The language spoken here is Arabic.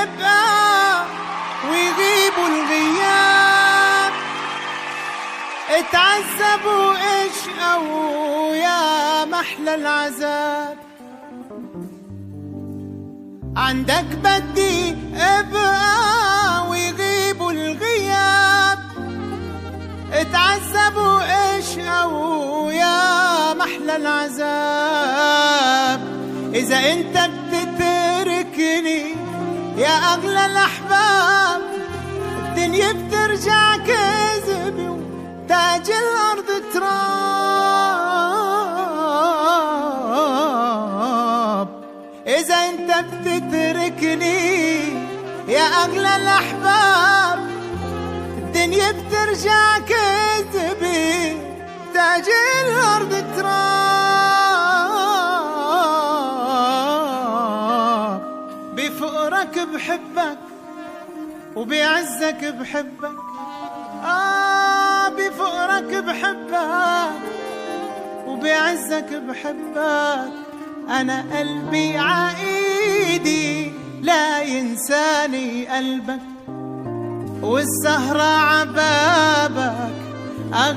يبقى ويغيبوا الغياب، اتعذبوا اشقوا يا محلى العذاب. عندك بدي ابقى ويغيبوا الغياب، اتعذبوا اشقوا يا محلى العذاب. إذا انت بتتركني يا أغلى الأحباب، الدنيا بترجع كذب وتاج الأرض تراب. إذا انت بتتركني يا أغلى الأحباب، الدنيا بترجع كذب تاج الأرض تراب. بفقرك بحبك وبعزك بحبك، بفقرك بحبك وبعزك بحبك. أنا قلبي عايدي لا ينساني قلبك، والسهرة عبابك أغلى